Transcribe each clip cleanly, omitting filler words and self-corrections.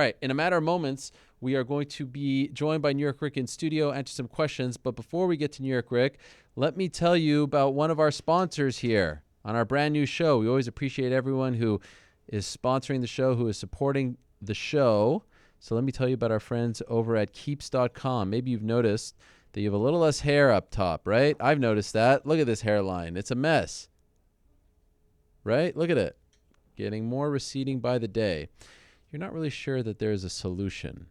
All right, in a matter of moments, we are going to be joined by New York Rick in studio, answer some questions. But before we get to New York Rick, let me tell you about one of our sponsors here on our brand new show. We always appreciate everyone who is sponsoring the show, who is supporting the show. So let me tell you about our friends over at Keeps.com. Maybe you've noticed that you have a little less hair up top, right? I've noticed that. Look at this hairline. It's a mess, right? Look at it. Getting more receding by the day. You're not really sure that there is a solution.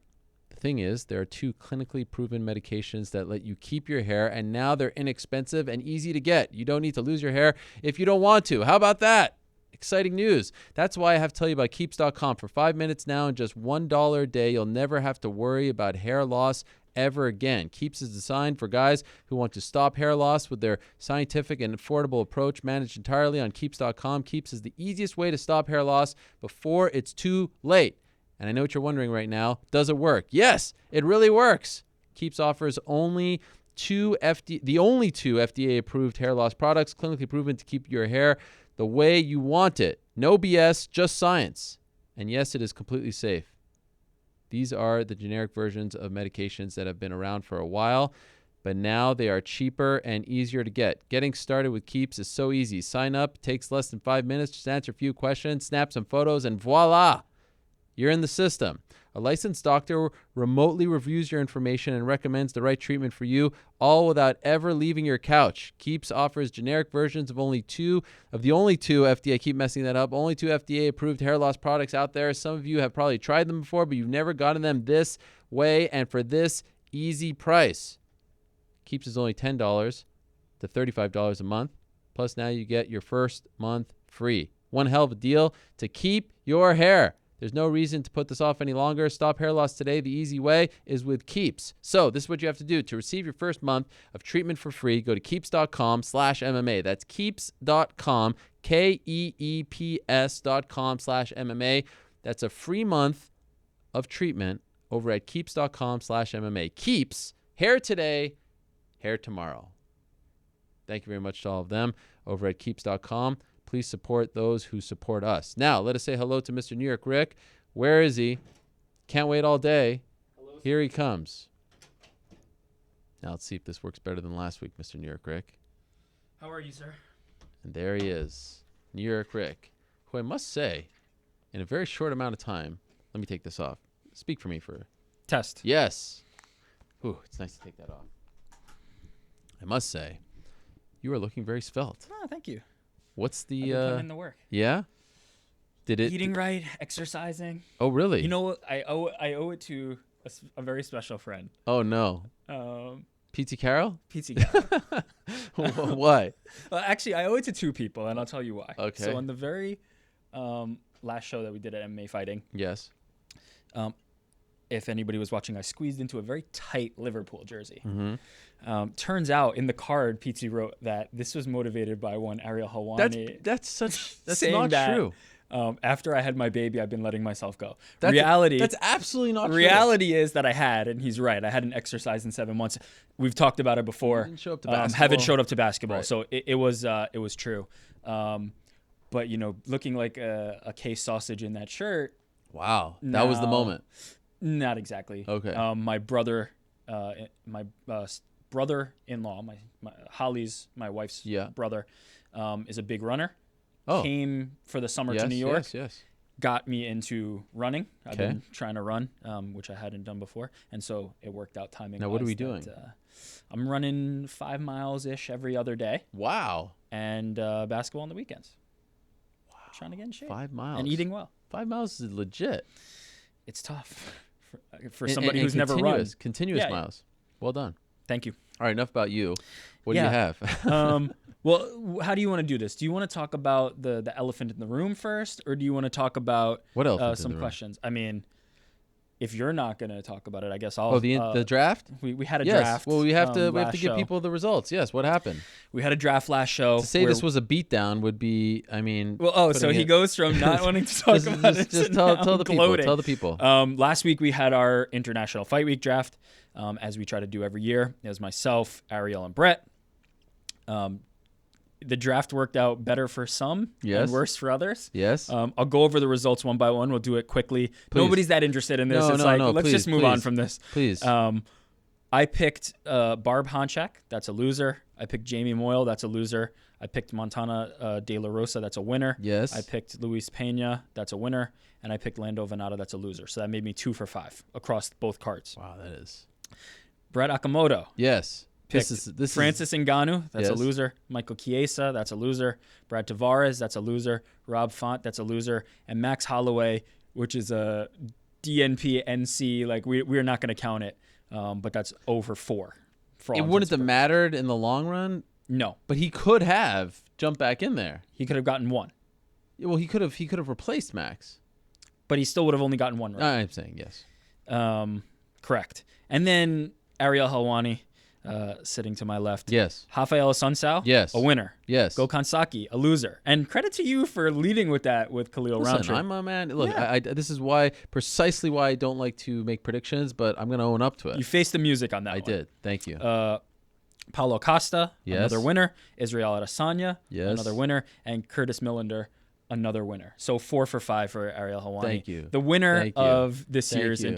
The thing is, there are 2 clinically proven medications that let you keep your hair, and now they're inexpensive and easy to get. You don't need to lose your hair if you don't want to. How about that? Exciting news. That's why I have to tell you about Keeps.com. For 5 minutes now and just $1 a day, you'll never have to worry about hair loss ever again. Keeps is designed for guys who want to stop hair loss with their scientific and affordable approach managed entirely on Keeps.com. Keeps is the easiest way to stop hair loss before it's too late. And I know what you're wondering right now. Does it work? Yes, it really works. Keeps offers the only 2 FDA-approved hair loss products, clinically proven to keep your hair the way you want it. No BS, just science. And yes, it is completely safe. These are the generic versions of medications that have been around for a while, but now they are cheaper and easier to get. Getting started with Keeps is so easy. Sign up, takes less than 5 minutes, just answer a few questions, snap some photos, and voila, you're in the system. A licensed doctor remotely reviews your information and recommends the right treatment for you, all without ever leaving your couch. Keeps offers generic versions of the only two FDA, I keep messing that up, only 2 FDA-approved hair loss products out there. Some of you have probably tried them before, but you've never gotten them this way and for this easy price. Keeps is only $10 to $35 a month. Plus now you get your first month free. One hell of a deal to keep your hair. There's no reason to put this off any longer. Stop hair loss today. The easy way is with Keeps. So this is what you have to do. To receive your first month of treatment for free, go to keeps.com/MMA. That's keeps.com, KEEPS.com/MMA. That's a free month of treatment over at keeps.com/MMA. Keeps, hair today, hair tomorrow. Thank you very much to all of them over at keeps.com. Please support those who support us. Now, let us say hello to Mr. New York Rick. Where is he? Can't wait all day. Hello, here he comes. Now, let's see if this works better than last week, Mr. New York Rick. How are you, sir? And there he is, New York Rick, who I must say, in a very short amount of time, let me take this off. Speak for me for... Test. Yes. Ooh, it's nice to take that off. I must say, you are looking very svelte. Oh, thank you. What's the... I've been putting in the work. Yeah? Did it... Eating right, exercising. Oh, really? You know what? I owe it to a very special friend. Oh, no. P.T. Carroll? P.T. Carroll. Why? Well, actually, I owe it to 2 people, and I'll tell you why. Okay. So on the very last show that we did at MMA Fighting. Yes. If anybody was watching, I squeezed into a very tight Liverpool jersey. Mm-hmm. Turns out in the card, PT wrote that this was motivated by one Ariel Helwani. That's not true. After I had my baby, I've been letting myself go. That's absolutely not true. Reality is that I had, and he's right, I hadn't exercised in 7 months. We've talked about it before. Didn't show up to basketball. Haven't showed up to basketball. Right. So it was true. But, looking like a case sausage in that shirt. Wow. That was the moment. Not exactly. Okay. My brother-in-law, my Holly's, my wife's brother, is a big runner. Oh. Came for the summer to New York. Yes. Got me into running. I've been trying to run, which I hadn't done before, and so it worked out timing. Now, what are we doing? I'm running 5 miles-ish every other day. Wow. And basketball on the weekends. Wow. Trying to get in shape. 5 miles. And eating well. 5 miles is legit. It's tough for somebody who's never run. Continuous miles. Well done. Thank you. All right, enough about you. What do you have? Well, how do you want to do this? Do you want to talk about the elephant in the room first, or do you want to talk about what some questions? I mean, if you're not going to talk about it, I guess I'll. Oh, the draft? We had a draft. Well, we have to give people the results. Yes, what happened? We had a draft last show. To say this was a beatdown would be, I mean. Well, so he goes from not wanting to talk about it just to tell the people. gloating. Tell the people. Last week we had our International Fight Week draft, as we try to do every year. It was myself, Ariel, and Brett. the draft worked out better for some Yes. and worse for others. Yes. I'll go over the results one by one. We'll do it quickly. Please. Nobody's that interested in this. No, It's no, like, no, let's please, just move on from this. Please. I picked Barb Honchak. That's a loser. I picked Jamie Moyle. That's a loser. I picked Montana De La Rosa. That's a winner. Yes. I picked Luis Pena. That's a winner. And I picked Lando Venata. That's a loser. So that made me 2 for 5 across both cards. Wow, that is. Brett Akamoto. Yes. Picked This Francis Ngannou. That's a Yes. loser. Michael Chiesa. That's a loser. Brad Tavares. That's a loser. Rob Font. That's a loser. And Max Holloway, which is a DNP NC. Like we're not going to count it. But that's over 4. It wouldn't have mattered in the long run. No, But he could have jumped back in there. he could have gotten 1, Well, he could have replaced Max. but he still would have only gotten 1 right. I'm saying yes. Correct. And then Ariel Helwani, sitting to my left. Yes. Rafael Sunsao. Yes. A winner. Yes. Gokhan Saki, a loser. And credit to you for leading with that with Khalil Listen, Roundtree. I'm a man. Look, Yeah. this is precisely why I don't like to make predictions, but I'm going to own up to it. You faced the music on that I one. did. Thank you. Paulo Costa, Yes. another winner. Israel Adesanya, Yes. another winner. And Curtis Millender, another winner. So 4 for 5 for Ariel Helwani. Thank you. The winner Thank you. of this Thank year's you.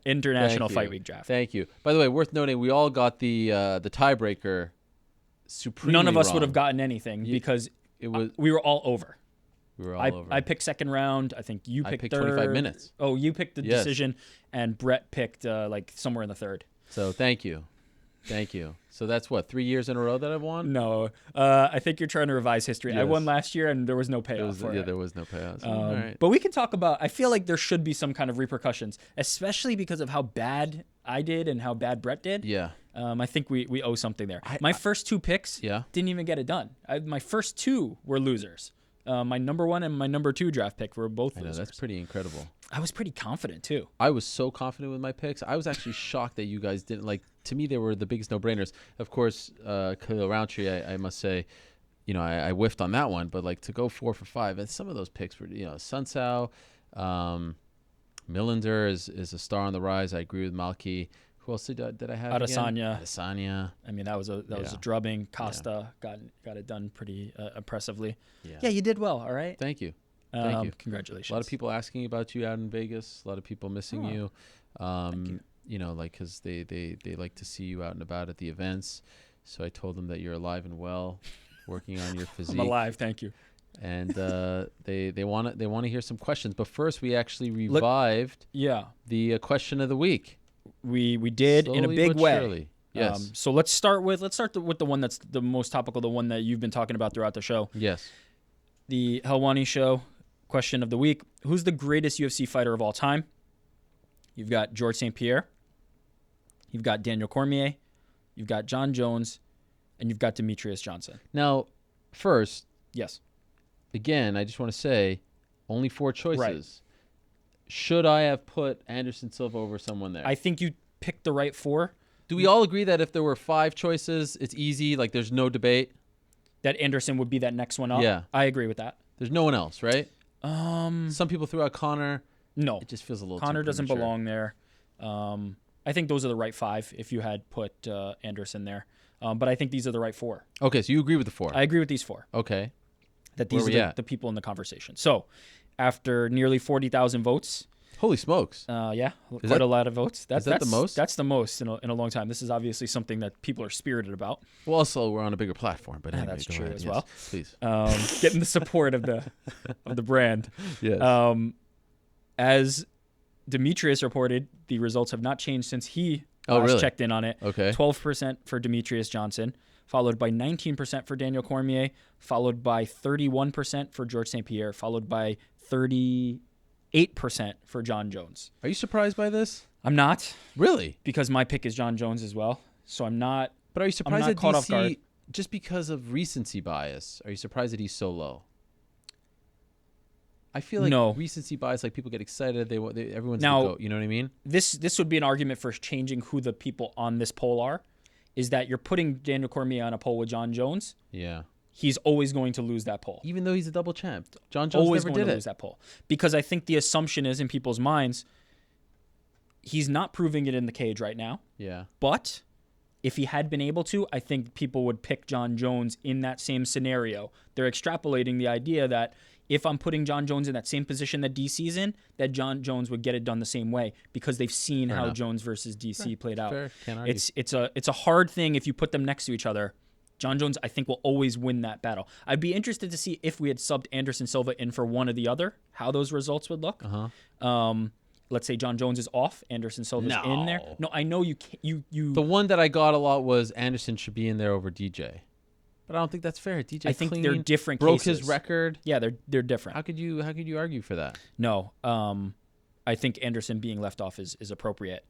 International Thank Fight you. Week draft. Thank you. By the way, worth noting, we all got the tiebreaker supremely None of us wrong. would have gotten anything because It was we were all over. we were all over. I picked second round. I think you I picked picked third. 25 minutes. Oh, you picked the Yes. decision, and Brett picked like somewhere in the third. So thank you. Thank you. So that's what, 3 years in a row that I've won? No, I think you're trying to revise history. I Yes. won last year, and there was no payoff for it. There was no payout. So, all right. But we can talk about. I feel like there should be some kind of repercussions, especially because of how bad I did and how bad Brett did. Yeah. I think we owe something there. My first 2 picks Yeah. didn't even get it done. My first 2 were losers. My number 1 and my number 2 draft pick were both I know, losers. that's pretty incredible. I was pretty confident too. I was so confident with my picks. I was actually shocked that you guys didn't like. To me, they were the biggest no-brainers. Of course, Khalil Roundtree, I must say, I whiffed on that one. But like to go 4 for 5, and some of those picks were, Sunsao, Millender is a star on the rise. I agree with Malky. Who else did I have? Adesanya. Again? Adesanya. I mean, that was a drubbing. Costa got it done pretty impressly. Yeah. Yeah, you did well. All right. Thank you. Thank you. Congratulations. A lot of people asking about you out in Vegas. A lot of people missing you. Thank you. Because they like to see you out and about at the events. So I told them that you're alive and well, working on your physique. I'm alive. Thank you. And they want to hear some questions. But first, we actually revived the question of the week. We did in a Slowly big but way. surely. Yes. So let's start with the one that's the most topical, the one that you've been talking about throughout the show. Yes. The Helwani Show question of the week: who's the greatest UFC fighter of all time? You've got George St. Pierre. You've got Daniel Cormier. You've got John Jones, and you've got Demetrius Johnson. Now, first, Yes. again, I just want to say, only 4 choices. Right. Should I have put Anderson Silva over someone there? I think you picked the right 4. Do we all agree that if there were 5 choices, it's easy, like there's no debate? That Anderson would be that next one up. Yeah. I agree with that. There's no one else, right? Um, Some people threw out Connor. no. It just feels a little Connor too doesn't premature. belong there. I think those are the right 5 if you had put Anderson there. But I think these are the right 4. Okay, so you agree with the 4. I agree with these 4. Okay. That Where these we are at? the people in the conversation. So after nearly 40,000 votes, Holy smokes. quite that- a lot of votes. that the most? That's the most in a long time. This is obviously something that people are spirited about. Well, also, we're on a bigger platform, but anyway, that's go true ahead. as Yes, well. Please. Getting the support of the brand. Yes. As Demetrius reported, the results have not changed since he last really? checked in on it. Okay. 12% for Demetrius Johnson, followed by 19% for Daniel Cormier, followed by 31% for George St. Pierre, followed by 38% for John Jones. Are you surprised by this? I'm not, Really? because my pick is John Jones as well. So I'm not. But are you surprised not that caught off guard. DC, just because of recency bias, are you surprised that he's so low? I feel like No. recency bias, like people get excited, everyone's Now- the GOAT, you know what I mean? This would be an argument for changing who the people on this poll are, is that you're putting Daniel Cormier on a poll with John Jones. Yeah. He's always going to lose that poll. Even though he's a double champ. John Jones Always never going did to it. lose that poll. Because I think the assumption is in people's minds, he's not proving it in the cage right now, Yeah. but if he had been able to, I think people would pick John Jones in that same scenario. They're extrapolating the idea that if I'm putting John Jones in that same position that DC's in, that John Jones would get it done the same way because they've seen how Jones versus DC played out. Fair. Can't argue. It's a hard thing if you put them next to each other. John Jones, I think, will always win that battle. I'd be interested to see if we had subbed Anderson Silva in for one or the other, how those results would look. Let's say John Jones is off, Anderson Silva's in there. No, I know you can't. You. The one that I got a lot was Anderson should be in there over DJ. But I don't think that's fair. DJ I think clean, they're different broke cases. his record. Yeah, they're different. How could you argue for that? No, I think Anderson being left off is appropriate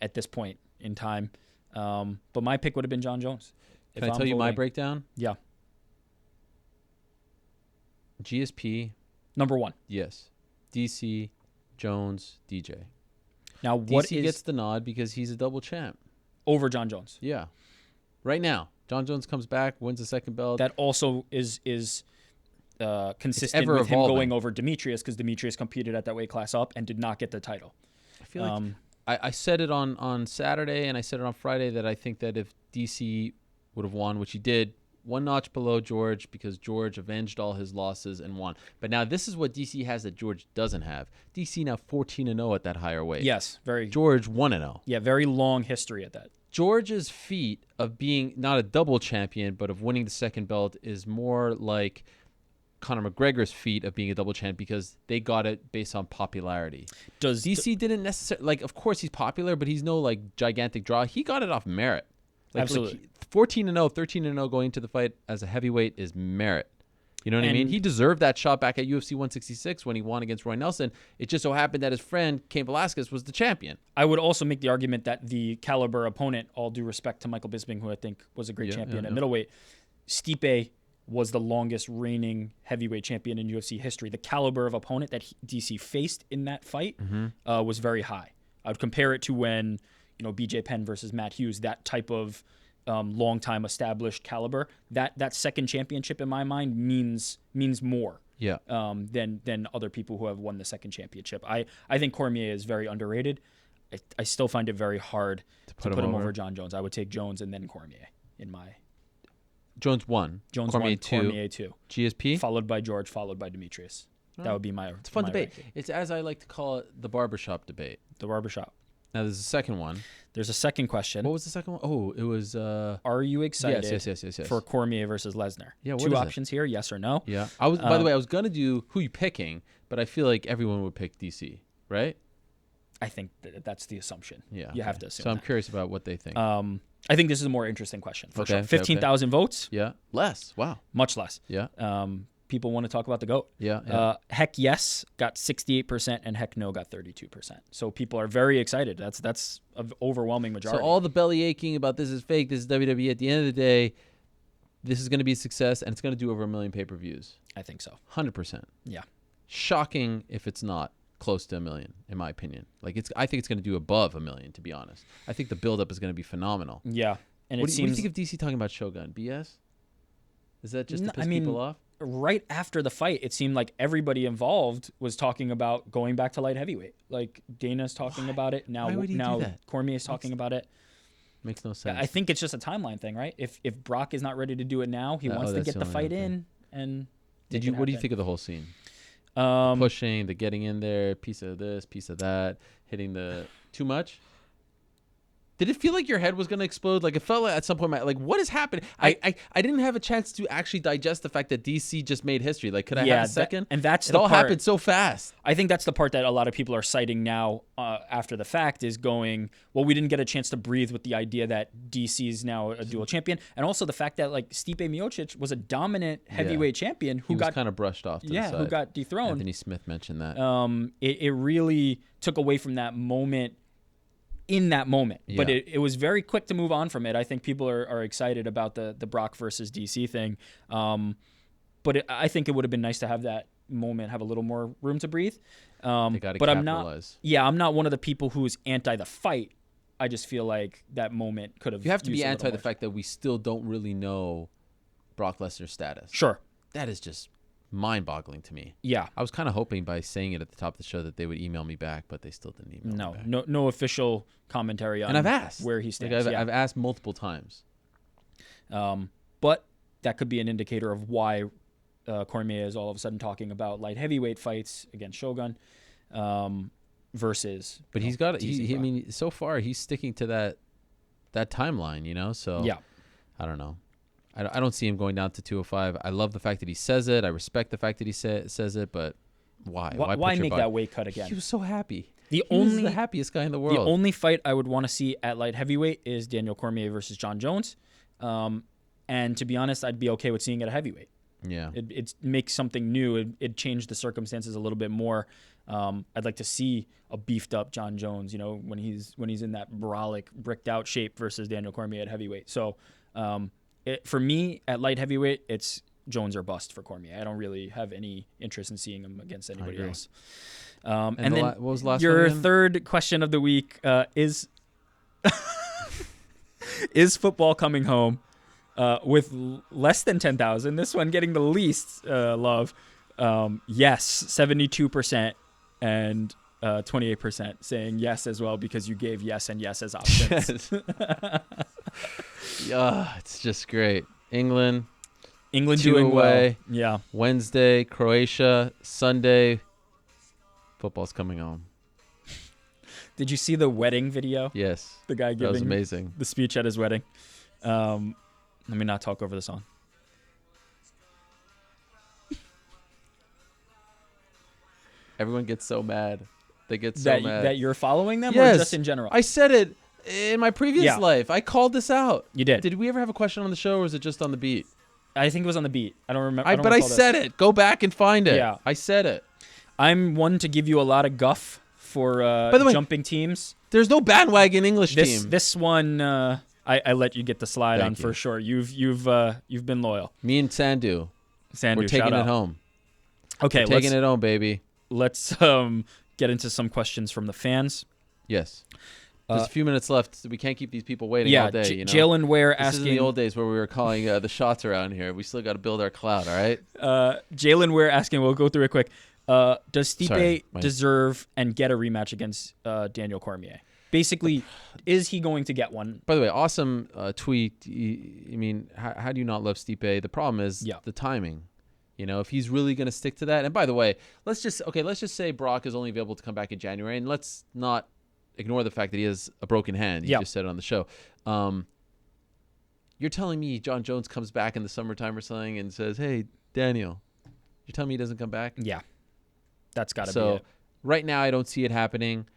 at this point in time. But my pick would have been John Jones. Can I tell you my breakdown? Yeah. GSP. Number 1. Yes. DC, Jones, DJ. Now, what DC gets the nod because he's a double champ. Over John Jones? Yeah. Right now. John Jones comes back, wins the second belt. That also is consistent with him going over Demetrius because Demetrius competed at that weight class up and did not get the title. I feel like I said it on Saturday and I said it on Friday that I think that if DC would have won, which he did, one notch below George because George avenged all his losses and won. But now this is what DC has that George doesn't have. DC now 14-0 at that higher weight. Yes, very. George 1-0. Yeah, very long history at that. George's feat of being not a double champion, but of winning the second belt is more like Conor McGregor's feat of being a double champ because they got it based on popularity. DC didn't necessarily, like, of course he's popular, but he's no like gigantic draw. He got it off merit. Absolutely. 14-0, 13-0 going into the fight as a heavyweight is merit. You know what I mean? He deserved that shot back at UFC 166 when he won against Roy Nelson. It just so happened that his friend, Cain Velasquez, was the champion. I would also make the argument that the caliber opponent, all due respect to Michael Bisping, who I think was a great champion at middleweight, Stipe was the longest reigning heavyweight champion in UFC history. The caliber of opponent that DC faced in that fight was very high. I would compare it to when, BJ Penn versus Matt Hughes, that type of long-time established caliber. That second championship in my mind means more than other people who have won the second championship. I think Cormier is very underrated. I still find it very hard to put him over John Jones. I would take Jones and then Cormier in my... Jones 1. Jones Cormier 1, 2. Cormier 2. GSP? Followed by George, followed by Demetrius. That would be my... It's a fun debate. Ranking. It's, as I like to call it, the barbershop debate. The barbershop. Now, there's a second one. There's a second question. What was the second one? Oh, it was... Are you excited yes. for Cormier versus Lesnar? Yeah, what Two is options here, yes or no. Yeah. By the way, I was going to do who you picking, but I feel like everyone would pick DC, right? I think that's the assumption. Yeah. You have to assume So I'm that. curious about what they think. I think this is a more interesting question, for sure. 15,000 votes? Yeah. Less. Wow. Much less. Yeah. People want to talk about the GOAT. Yeah. Heck yes got 68% and heck no got 32%. So people are very excited. That's an overwhelming majority. So all the belly aching about this is fake, this is WWE, at the end of the day, this is going to be a success and it's going to do over 1 million pay-per-views. I think so. 100%. Yeah. Shocking if it's not close to 1 million, in my opinion. I think it's going to do above 1 million, to be honest. I think the buildup is going to be phenomenal. Yeah. And what do you think of DC talking about Shogun? BS? Is that just to piss people off? Right after the fight, it seemed like everybody involved was talking about going back to light heavyweight. Like Dana's talking about it. Now Cormier's talking about it. Makes no sense. I think it's just a timeline thing, right? If Brock is not ready to do it now, he wants to get the fight in. And what do you think of the whole scene? The pushing, the getting in there, piece of this, piece of that, hitting the too much. Did it feel like your head was going to explode? Like, it felt like at some point, what is happening? I didn't have a chance to actually digest the fact that DC just made history. Like, could I have a second? It all happened so fast. I think that's the part that a lot of people are citing now after the fact is going, well, we didn't get a chance to breathe with the idea that DC is now a dual champion. And also the fact that, like, Stipe Miocic was a dominant heavyweight champion who got kind of brushed off to the side. who got dethroned. Anthony Smith mentioned that. It really took away from that moment. In that moment, but it was very quick to move on from it. I think people are excited about the Brock versus DC thing, but I think it would have been nice to have that moment have a little more room to breathe. They got to capitalize. I'm not one of the people who's anti the fight. I just feel like that moment could have. You have to be anti the fact that we still don't really know Brock Lesnar's status. Sure, that is just mind-boggling to me. Yeah. I was kind of hoping by saying it at the top of the show that they would email me back, but they still didn't email me back. No official commentary on and I've asked where he stands. I've asked multiple times. But that could be an indicator of why Cormier is all of a sudden talking about light heavyweight fights against Shogun versus. But he's got. I mean, so far he's sticking to that timeline. So yeah. I don't know. I don't see him going down to 205. I love the fact that he says it. I respect the fact that he says it. But why? Why make that weight cut again? He was so happy. He was the happiest guy in the world. The only fight I would want to see at light heavyweight is Daniel Cormier versus John Jones. And to be honest, I'd be okay with seeing it at heavyweight. Yeah. It makes something new. It changed the circumstances a little bit more. I'd like to see a beefed up John Jones, when he's in that brolic, bricked out shape versus Daniel Cormier at heavyweight. So for me, at light heavyweight, it's Jones or bust for Cormier. I don't really have any interest in seeing him against anybody else. And then what was the last your one again? third question of the week is is football coming home with less than 10,000? This one getting the least love. Yes, 72%, and 28% saying yes as well because you gave yes and yes as options. Yeah, it's just great. England doing away. Well. Yeah. Wednesday, Croatia. Sunday, football's coming home. Did you see the wedding video? Yes. The guy that was giving amazing. the speech at his wedding. Let me not talk over the song. Everyone gets so mad. They get so mad. That you're following them, yes. or just in general? I said it in my previous life. I called this out. You did. Did we ever have a question on the show, or was it just on the beat? I think it was on the beat. I don't remember. But I said it. Go back and find it. Yeah. I said it. I'm one to give you a lot of guff for By the way, jumping teams. There's no bandwagon English team. This one, I let you get the slide on for sure. You've been loyal. Me and Sandu. We're taking shout it out. home. Okay, we're taking it home, baby. Let's get into some questions from the fans. Yes. There's a few minutes left. So we can't keep these people waiting all day. Jalen Ware this asking. This is the old days where we were calling the shots around here. We still got to build our clout, all right? Jalen Ware asking, we'll go through it quick. Does Stipe Sorry, deserve and get a rematch against Daniel Cormier? Basically, is he going to get one? By the way, awesome tweet. I mean, how do you not love Stipe? The problem is the timing. If he's really going to stick to that. And by the way, let's just say Brock is only available to come back in January, and let's not ignore the fact that he has a broken hand. You just said it on the show. You're telling me John Jones comes back in the summertime or something and says, "Hey, Daniel," you're telling me he doesn't come back? Yeah, that's got to be so. it. Right now, I don't see it happening.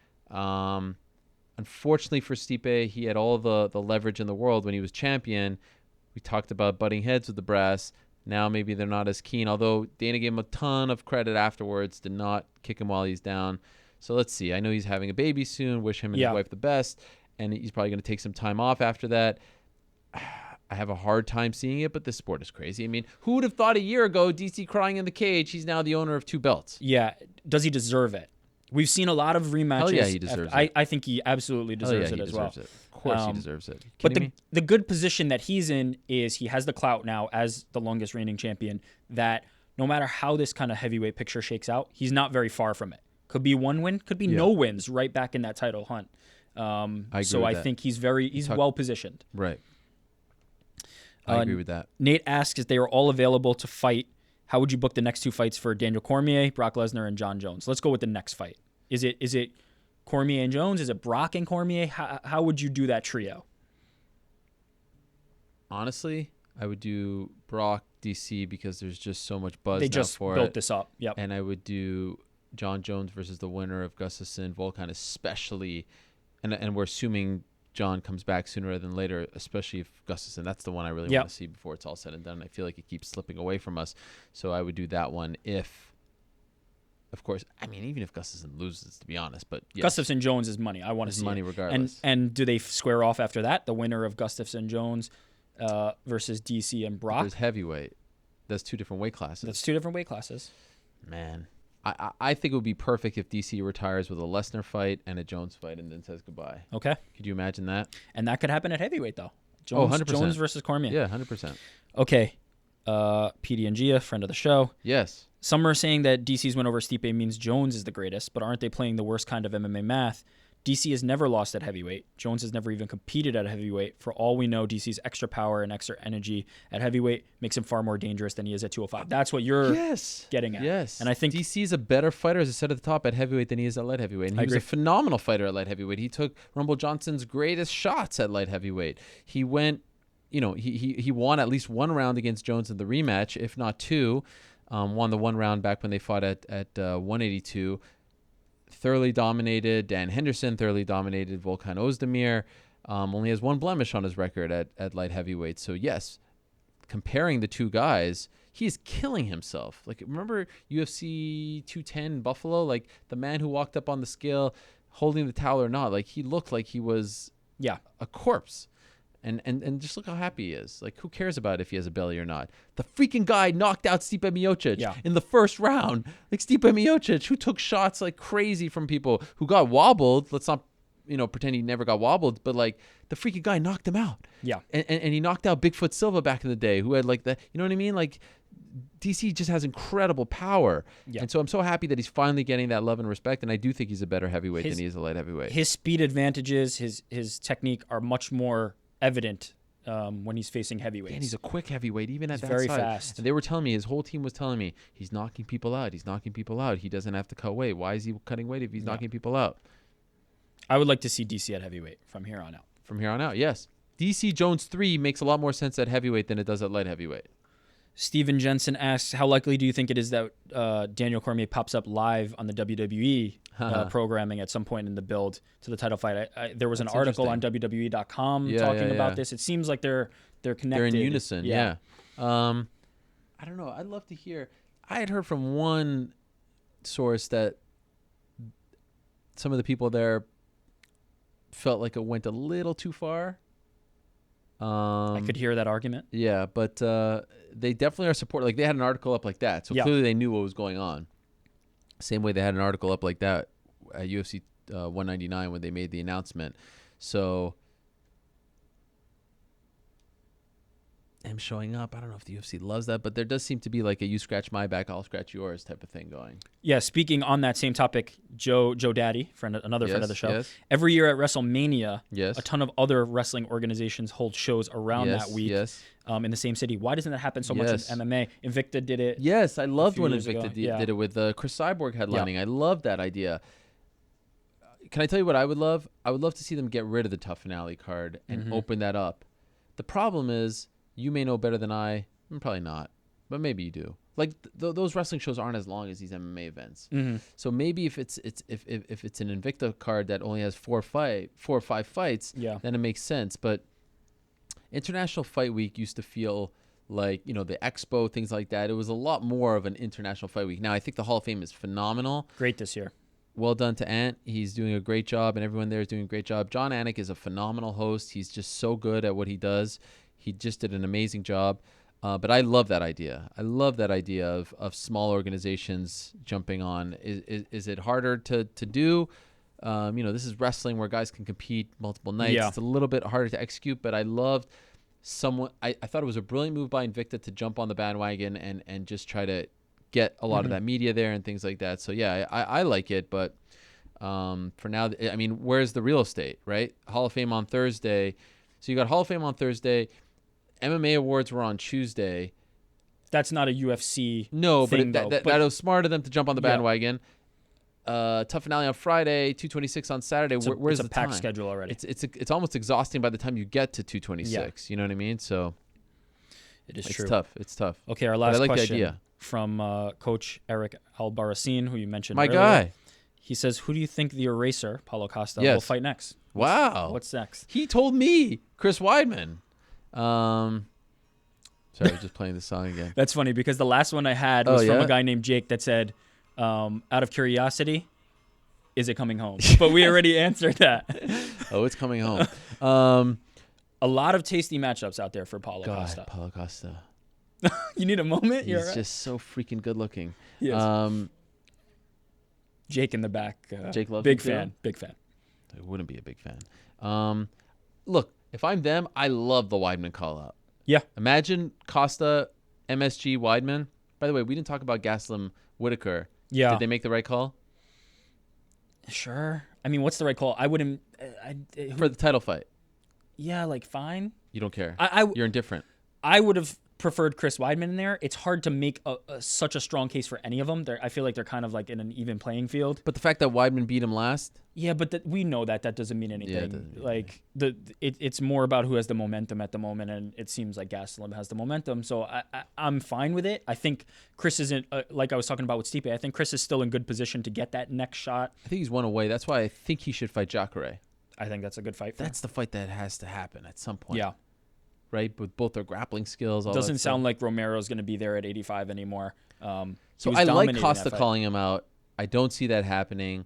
Unfortunately for Stipe, he had all the leverage in the world when he was champion. We talked about butting heads with the brass. Now maybe they're not as keen, although Dana gave him a ton of credit afterwards, did not kick him while he's down. So let's see. I know he's having a baby soon. Wish him and his wife the best. And he's probably going to take some time off after that. I have a hard time seeing it, but this sport is crazy. I mean, who would have thought a year ago, DC crying in the cage, he's now the owner of 2 belts? Yeah. Does he deserve it? We've seen a lot of rematches. Hell yeah, he deserves it. I think he absolutely deserves it as well. It. Of course he deserves it. But the good position that he's in is he has the clout now as the longest reigning champion that no matter how this kind of heavyweight picture shakes out, he's not very far from it. Could be one win, could be no wins, right back in that title hunt. I think he's well positioned. Right. I agree with that. Nate asks if they are all available to fight. How would you book the next 2 fights for Daniel Cormier, Brock Lesnar, and John Jones? Let's go with the next fight. Is it Cormier and Jones? Is it Brock and Cormier? How would you do that trio? Honestly, I would do Brock, DC, because there's just so much buzz they now just for built it. this up. Yep. And I would do John Jones versus the winner of Gustafsson, Volkan, especially. And we're assuming John comes back sooner rather than later, especially if Gustafsson. That's the one I really want to see before it's all said and done. I feel like it keeps slipping away from us. So I would do that one if, of course, I mean, even if Gustafsson loses, to be honest. But yes. Gustafsson Jones is money. I want to see money it. regardless. And do they square off after that? The winner of Gustafsson Jones versus DC and Brock? There's heavyweight. That's 2 different weight classes. That's 2 different weight classes. Man. I think it would be perfect if DC retires with a Lesnar fight and a Jones fight and then says goodbye. Okay. Could you imagine that? And that could happen at heavyweight, though. Jones, 100%. Jones versus Cormier. Yeah, 100%. Okay. PD and Gia, friend of the show. Yes. Some are saying that DC's win over Stipe means Jones is the greatest, but aren't they playing the worst kind of MMA math? DC has never lost at heavyweight. Jones has never even competed at heavyweight. For all we know, DC's extra power and extra energy at heavyweight makes him far more dangerous than he is at 205. That's what you're getting at. Yes. And I think DC's a better fighter, as I said at the top, at heavyweight than he is at light heavyweight. And he was a phenomenal fighter at light heavyweight. He took Rumble Johnson's greatest shots at light heavyweight. He went, he won at least one round against Jones in the rematch, if not two. Won the one round back when they fought at 182. Thoroughly dominated Dan Henderson, thoroughly dominated Volkan Ozdemir. Only has one blemish on his record at light heavyweight. So yes, comparing the two guys, he's killing himself. Like, remember UFC 210 Buffalo? Like, the man who walked up on the scale holding the towel or not, like, he looked like he was a corpse. And just look how happy he is. Like, who cares about if he has a belly or not? The freaking guy knocked out Stipe Miocic in the first round. Like, Stipe Miocic, who took shots like crazy from people, who got wobbled. Let's not, pretend he never got wobbled. But, like, the freaking guy knocked him out. Yeah. And he knocked out Bigfoot Silva back in the day, who had, like, the, you know what I mean? Like, DC just has incredible power. Yeah. And so I'm so happy that he's finally getting that love and respect. And I do think he's a better heavyweight than he is a light heavyweight. His speed advantages, his technique are much more evident when he's facing heavyweights. And he's a quick heavyweight, even at that very size. Fast. And they were telling me, his whole team was telling me, he's knocking people out. He's knocking people out. He doesn't have to cut weight. Why is he cutting weight if he's knocking people out? I would like to see DC at heavyweight from here on out. From here on out, yes. DC Jones 3 makes a lot more sense at heavyweight than it does at light heavyweight. Steven Jensen asks, how likely do you think it is that Daniel Cormier pops up live on the WWE programming at some point in the build to the title fight? There was an article on WWE.com talking about this. It seems like they're connected. They're in unison, yeah. I don't know. I'd love to hear. I had heard from one source that some of the people there felt like it went a little too far. I could hear that argument. Yeah, but they definitely are supporting. Like, they had an article up like that, so clearly they knew what was going on. Same way they had an article up like that at UFC 199 when they made the announcement. So him showing up, I don't know if the UFC loves that, but there does seem to be like a you scratch my back, I'll scratch yours type of thing going. Yeah, speaking on that same topic, Joe Daddy, another friend of the show, every year at WrestleMania, a ton of other wrestling organizations hold shows around that week in the same city. Why doesn't that happen so much in MMA? Invicta did it. Yes, I loved when Invicta did it with Chris Cyborg headlining. I loved that idea. Can I tell you what I would love? I would love to see them get rid of the Tough Finale card and open that up. The problem is, you may know better than I. Probably not, but maybe you do. Like those wrestling shows aren't as long as these MMA events. So maybe if it's if it's an Invicta card that only has 4 or 5 fights, then it makes sense. But International Fight Week used to feel like, the Expo, things like that. It was a lot more of an International Fight Week. Now I think the Hall of Fame is phenomenal. Great this year. Well done to Ant. He's doing a great job, and everyone there is doing a great job. John Anik is a phenomenal host. He's just so good at what he does. He just did an amazing job. But I love that idea. I love that idea of small organizations jumping on. Is it harder to do? This is wrestling where guys can compete multiple nights. It's a little bit harder to execute, but I loved I thought it was a brilliant move by Invicta to jump on the bandwagon and just try to get a lot of that media there and things like that. So yeah, I like it, but for now, I mean, where's the real estate, right? Hall of Fame on Thursday. So you got Hall of Fame on Thursday. MMA awards were on Tuesday. That's not a UFC thing, but that was smart of them to jump on the bandwagon. Tough Finale on Friday, 226 on Saturday. Where's the packed time? schedule already. It's almost exhausting by the time you get to 226. You know what I mean? So it is true. It's tough. Okay, our last question from Coach Eric Albarracin, who you mentioned earlier. Guy. He says, who do you think the Eraser, Paulo Costa, will fight next? What's next? He told me Chris Weidman. Sorry, I was just playing the song again. That's funny because the last one I had was from a guy named Jake that said, out of curiosity, is it coming home? But we already answered that. It's coming home. A lot of tasty matchups out there for Paulo Costa. Paulo Costa. You need a moment? He's just so freaking good looking. Yes. Jake in the back. Jake loves Big fan. I wouldn't be a big fan. Look, if I'm them, I love the Weidman call out. Yeah. Imagine Costa MSG Weidman. By the way, we didn't talk about Gaslam Whitaker. Yeah. Did they make the right call? Sure. I mean, what's the right call? I wouldn't. For the title fight. Yeah, like fine. You don't care. You're indifferent. I would have preferred Chris Weidman in there. It's hard to make such a strong case for any of them. I feel like they're kind of like in an even playing field. But the fact that Weidman beat him last. Yeah, but we know that doesn't mean anything. Yeah, it doesn't mean like it's more about who has the momentum at the moment, and it seems like Gastelum has the momentum. So I'm fine with it. I think Chris isn't like I was talking about with Stipe. I think Chris is still in good position to get that next shot. I think he's one away. That's why I think he should fight Jacare. I think that's a good fight. That's the fight that has to happen at some point. Yeah. Right, with both their grappling skills. All Doesn't that sound stuff. like Romero's going to be there at 85 anymore. So I like Costa calling him out. I don't see that happening.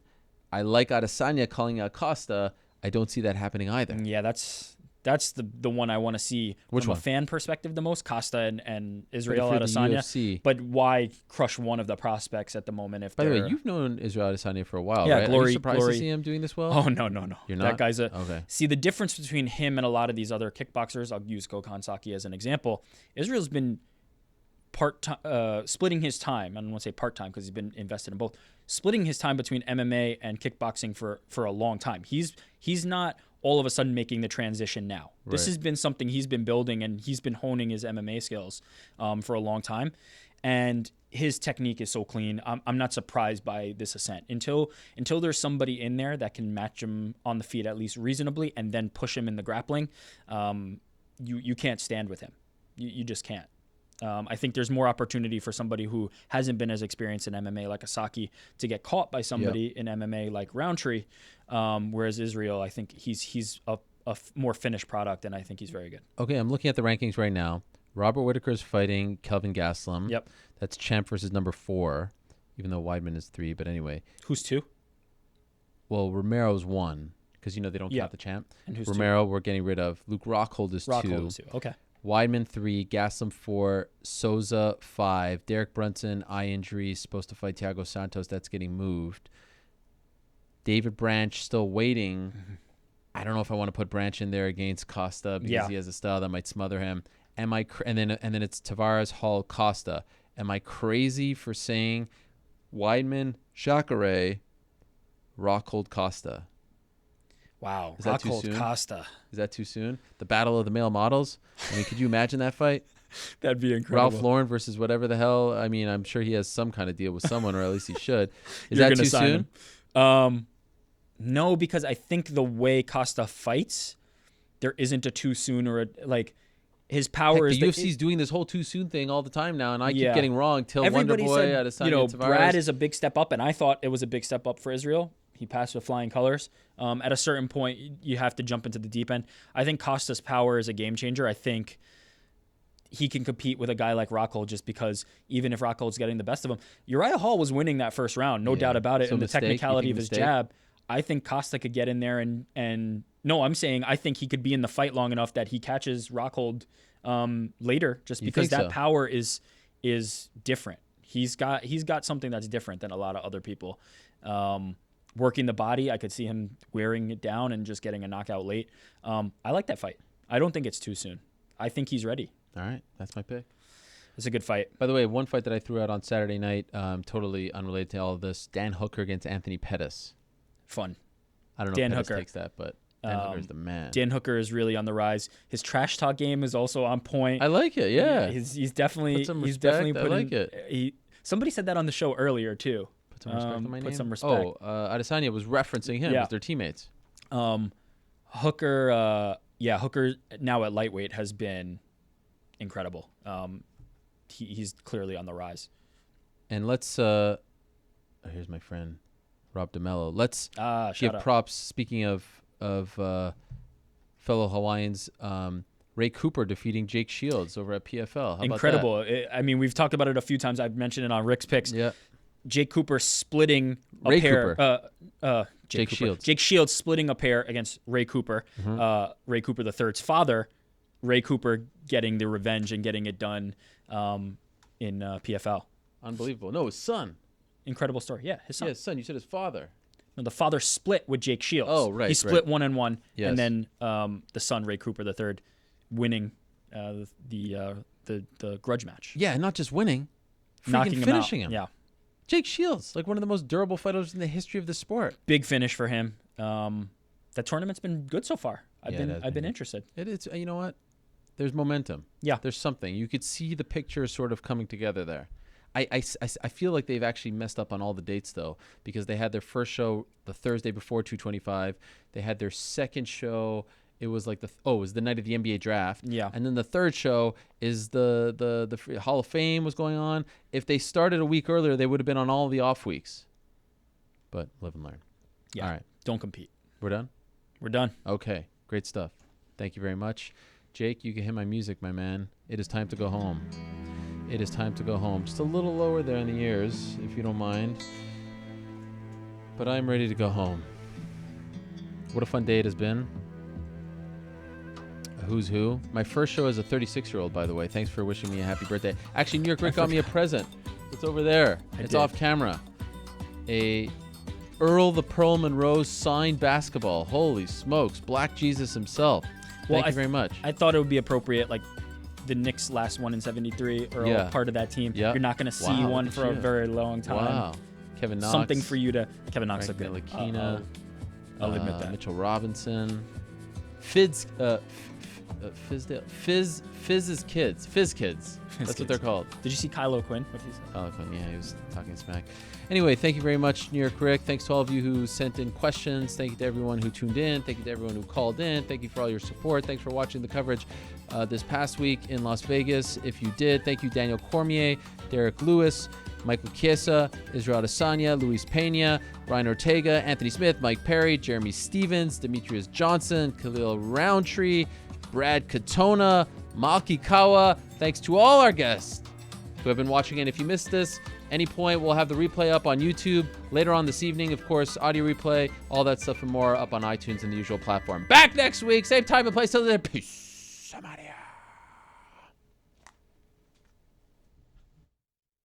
I like Adesanya calling out Costa. I don't see that happening either. Yeah, that's the one I want to see from a fan perspective the most. Costa and Israel Adesanya. But why crush one of the prospects at the moment? By the way, you've known Israel Adesanya for a while, yeah, right? Glory, Are you surprised Glory. to see him doing this well? Oh, no. You're not? That guy's okay. See, the difference between him and a lot of these other kickboxers, I'll use Kokan Saki as an example. Israel's been splitting his time. I don't want to say part-time because he's been invested in both. Splitting his time between MMA and kickboxing for a long time. He's not all of a sudden making the transition now. Right. This has been something he's been building, and he's been honing his MMA skills for a long time. And his technique is so clean. I'm not surprised by this ascent until there's somebody in there that can match him on the feet at least reasonably, and then push him in the grappling. You can't stand with him. You just can't. I think there's more opportunity for somebody who hasn't been as experienced in MMA like Asaki to get caught by somebody in MMA like Roundtree, whereas Israel, I think he's a more finished product, and I think he's very good. Okay, I'm looking at the rankings right now. Robert Whitaker is fighting Kelvin Gastelum. Yep. That's champ versus number 4, even though Weidman is 3. But anyway. Who's 2? Well, Romero's 1 because, they don't count the champ. And who's Romero, 2? We're getting rid of. Luke Rockhold is 2. Rockhold is 2. Okay. Weidman 3, Gastelum 4, Souza 5, Derek Brunson, eye injury, supposed to fight Thiago Santos. That's getting moved. David Branch still waiting. Mm-hmm. I don't know if I want to put Branch in there against Costa because he has a style that might smother him. And then it's Tavares, Hall, Costa. Am I crazy for saying Weidman, Jacare, Rockhold, Costa? Wow, is that too Rockhold, soon? Costa. Is that too soon? The battle of the male models. I mean, could you imagine that fight? That'd be incredible. Ralph Lauren versus whatever the hell. I mean, I'm sure he has some kind of deal with someone, or at least he should. Is that too soon? No, because I think the way Costa fights, there isn't a too soon or his power is. The UFC's doing this whole too soon thing all the time now, and I keep getting wrong. Till Everybody Wonderboy, said, Adesanya, Brad is a big step up, and I thought it was a big step up for Israel. He passed with flying colors. At a certain point, you have to jump into the deep end. I think Costa's power is a game changer. I think he can compete with a guy like Rockhold just because even if Rockhold's getting the best of him, Uriah Hall was winning that first round, no doubt about it. So and the technicality of his jab, I think Costa could get in there and no, I'm saying I think he could be in the fight long enough that he catches Rockhold later just because that power is different. He's got something that's different than a lot of other people. Working the body, I could see him wearing it down and just getting a knockout late. I like that fight. I don't think it's too soon. I think he's ready. All right, that's my pick. It's a good fight. By the way, one fight that I threw out on Saturday night, totally unrelated to all of this, Dan Hooker against Anthony Pettis. Fun. I don't know if Pettis takes that, but Dan Hooker is the man. Dan Hooker is really on the rise. His trash talk game is also on point. I like it, yeah. He's definitely I like it. Somebody said that on the show earlier, too. Put some respect on my name? Put some respect. Adesanya was referencing him as their teammates. Hooker now at lightweight has been incredible. He's clearly on the rise. And let's here's my friend Rob DeMello. Let's give props. Speaking of fellow Hawaiians, Ray Cooper defeating Jake Shields over at PFL. How incredible. About that? I mean, we've talked about it a few times. I've mentioned it on Rick's picks. Yeah. Jake Cooper splitting Ray Cooper. Jake Shields. Jake Shields splitting a pair against Ray Cooper. Mm-hmm. Ray Cooper III's father. Ray Cooper getting the revenge and getting it done in PFL. Unbelievable. No, his son. Incredible story. Yeah, his son. Yeah, his son. You said his father. No, the father split with Jake Shields. Oh, right. He split 1-1, yes. and then the son, Ray Cooper III, winning the the grudge match. Yeah, and not just winning, Knocking finishing him. Yeah. Jake Shields, like one of the most durable fighters in the history of the sport. Big finish for him. That tournament's been good so far. I've been interested. It's you know what? There's momentum. Yeah. There's something. You could see the picture sort of coming together there. I feel like they've actually messed up on all the dates, though, because they had their first show the Thursday before 225. They had their second show. It was like it was the night of the NBA draft. Yeah. And then the third show is the Hall of Fame was going on. If they started a week earlier, they would have been on all the off weeks. But live and learn. Yeah. All right. Don't compete. We're done? We're done. Okay. Great stuff. Thank you very much. Jake, you can hit my music, my man. It is time to go home. It is time to go home. Just a little lower there in the ears, if you don't mind. But I'm ready to go home. What a fun day it has been. A who's who. My first show as a 36-year-old, by the way. Thanks for wishing me a happy birthday. Actually, New York Rick got me a present. It's over there. It's off camera. A Earl the Pearl Monroe signed basketball. Holy smokes. Black Jesus himself. Thank you very much. I thought it would be appropriate, like the Knicks last one in 73, or part of that team. Yep. You're not going to see one for a very long time. Wow. Kevin Knox. Something for you to... Kevin Knox Frank looked good. Ntilikina, I'll admit that. Mitchell Robinson. Fizz's kids. Fizz kids. That's what they're called. Did you see Kylo Quinn? What did he say? Kylo Quinn, yeah, he was talking smack. Anyway, thank you very much, New York Rick. Thanks to all of you who sent in questions. Thank you to everyone who tuned in. Thank you to everyone who called in. Thank you for all your support. Thanks for watching the coverage this past week in Las Vegas. If you did, thank you, Daniel Cormier, Derek Lewis, Michael Chiesa, Israel Adesanya, Luis Pena, Ryan Ortega, Anthony Smith, Mike Perry, Jeremy Stevens, Demetrius Johnson, Khalil Roundtree, Brad Katona, Malki Kawa. Thanks to all our guests who have been watching. And if you missed this, any point, we'll have the replay up on YouTube later on this evening. Of course, audio replay, all that stuff and more up on iTunes and the usual platform. Back next week, same time and place. Till then, peace. I'm out of here.